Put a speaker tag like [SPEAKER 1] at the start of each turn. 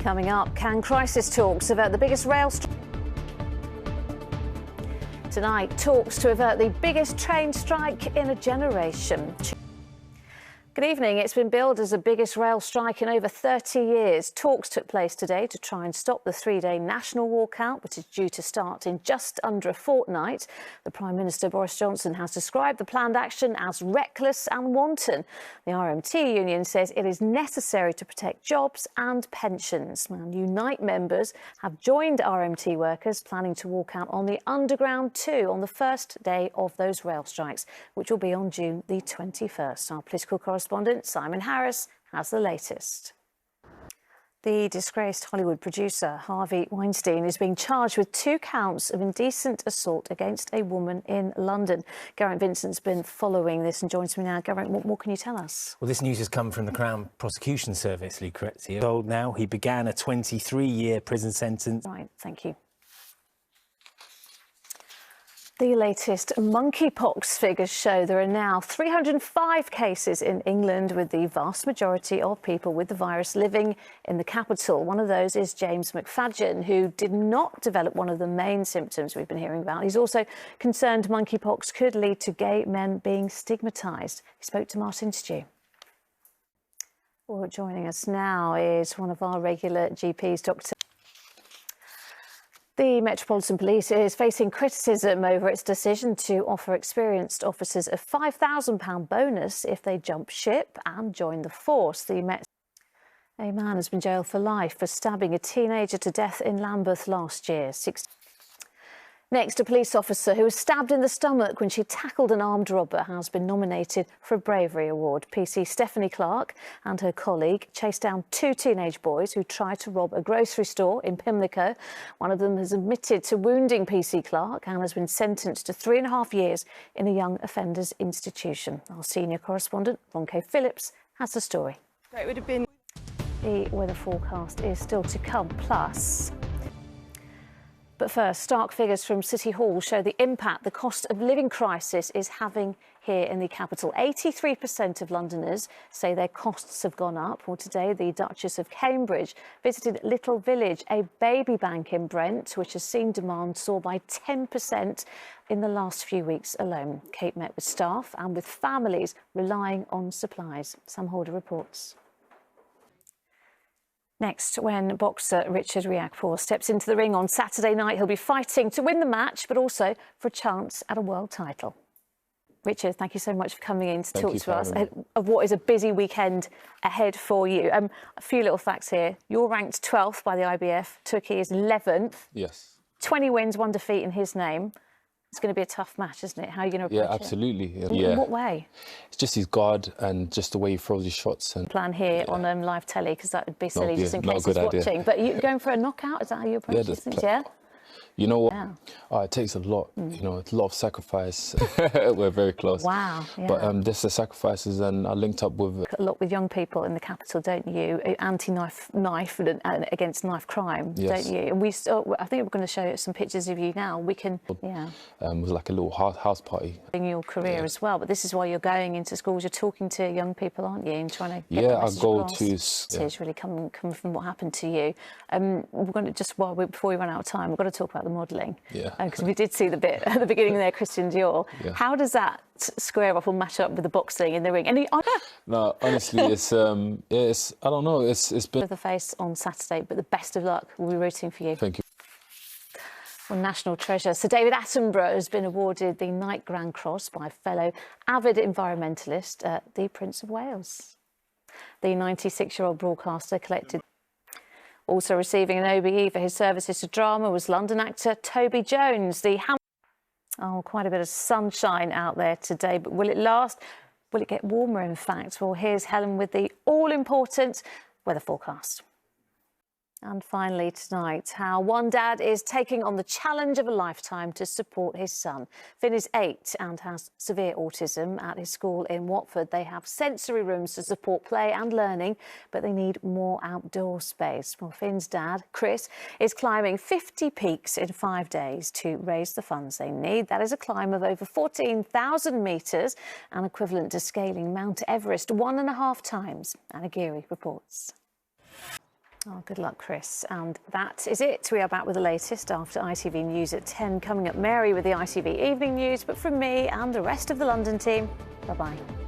[SPEAKER 1] Coming up, can crisis talks avert the biggest rail strike? Tonight, talks to avert the biggest train strike in a generation. Good evening. It's been billed as the biggest rail strike in over 30 years. Talks took place today to try and stop the three-day national walkout, which is due to start in just under a fortnight. The Prime Minister, Boris Johnson, has described the planned action as reckless and wanton. The RMT union says it is necessary to protect jobs and pensions. And Unite members have joined RMT workers planning to walk out on the Underground too on the first day of those rail strikes, which will be on June the 21st. Our political correspondent Simon Harris has the latest. The disgraced Hollywood producer Harvey Weinstein is being charged with 2 counts of indecent assault against a woman in London. Geraint Vincent's been following this and joins me now. Geraint, what more can you tell us?
[SPEAKER 2] Well, this news has come from the Crown Prosecution Service, Lucrezia. Told now he began a 23-year prison sentence.
[SPEAKER 1] Right, thank you. The latest monkeypox figures show there are now 305 cases in England, with the vast majority of people with the virus living in the capital. One of those is James McFadden, who did not develop one of the main symptoms we've been hearing about. He's also concerned monkeypox could lead to gay men being stigmatised. He spoke to Martin Stew. Well, joining us now is one of our regular GPs, Dr. The Metropolitan Police is facing criticism over its decision to offer experienced officers a £5,000 bonus if they jump ship and join the force. A man has been jailed for life for stabbing a teenager to death in Lambeth last year. Next, a police officer who was stabbed in the stomach when she tackled an armed robber has been nominated for a bravery award. PC Stephanie Clark and her colleague chased down 2 teenage boys who tried to rob a grocery store in Pimlico. One of them has admitted to wounding PC Clark and has been sentenced to 3.5 years in a young offenders institution. Our senior correspondent, Ronke Phillips, has the story.
[SPEAKER 3] It would have been...
[SPEAKER 1] The weather forecast is still to come, plus... But first, stark figures from City Hall show the impact the cost of living crisis is having here in the capital. 83% of Londoners say their costs have gone up. Well, today, the Duchess of Cambridge visited Little Village, a baby bank in Brent, which has seen demand soar by 10% in the last few weeks alone. Kate met with staff and with families relying on supplies. Sam Holder reports. Next, when boxer Richard Riakporhe steps into the ring on Saturday night, he'll be fighting to win the match, but also for a chance at a world title. Richard, thank you so much for coming in to talk to us of what is a busy weekend ahead for you. A few little facts here. You're ranked 12th by the IBF. Turkey is 11th.
[SPEAKER 4] Yes.
[SPEAKER 1] 20 wins, 1 defeat in his name. It's going to be a tough match, isn't it? How are you going to approach it?
[SPEAKER 4] Yeah, absolutely.
[SPEAKER 1] In what way?
[SPEAKER 4] It's just his guard and just the way he throws his shots. And
[SPEAKER 1] plan here on live telly, because that would be silly just in case he's watching. But you're going for a knockout? Is that how you approach these things? Yeah.
[SPEAKER 4] You know what? It takes a lot. You know, it's a lot of sacrifice. We're very close.
[SPEAKER 1] Wow. Yeah.
[SPEAKER 4] But there's the sacrifices, and I linked up with
[SPEAKER 1] a lot with young people in the capital, don't you? Anti-knife and against knife crime, don't you? And I think we're going to show some pictures of you now. We can,
[SPEAKER 4] It was like a little house party.
[SPEAKER 1] In your career as well, but this is why you're going into schools. You're talking to young people, aren't you? And trying to get the message across.
[SPEAKER 4] It
[SPEAKER 1] is really coming from what happened to you. We're going to before we run out of time, we've got to talk about the modelling. Because we did see the bit at the beginning there, Christian Dior. How does that square up or match up with the boxing in the ring?
[SPEAKER 4] No, honestly, it's I don't know. It's been
[SPEAKER 1] the face on Saturday, but the best of luck. We'll be rooting for you.
[SPEAKER 4] Thank you.
[SPEAKER 1] Well, national treasure Sir David Attenborough has been awarded the Knight Grand Cross by fellow avid environmentalist, the Prince of Wales. The 96-year-old broadcaster collected. Also receiving an OBE for his services to drama was London actor Toby Jones. Quite a bit of sunshine out there today, but will it last? Will it get warmer, in fact? Well, here's Helen with the all-important weather forecast. And finally tonight, how one dad is taking on the challenge of a lifetime to support his son. Finn is 8 and has severe autism. At his school in Watford, they have sensory rooms to support play and learning, but they need more outdoor space. Well, Finn's dad, Chris, is climbing 50 peaks in 5 days to raise the funds they need. That is a climb of over 14,000 metres and equivalent to scaling Mount Everest 1.5 times. Anna Geary reports. Oh, good luck, Chris. And that is it. We are back with the latest after ITV News at 10. Coming up, Mary with the ITV Evening News. But from me and the rest of the London team, bye-bye.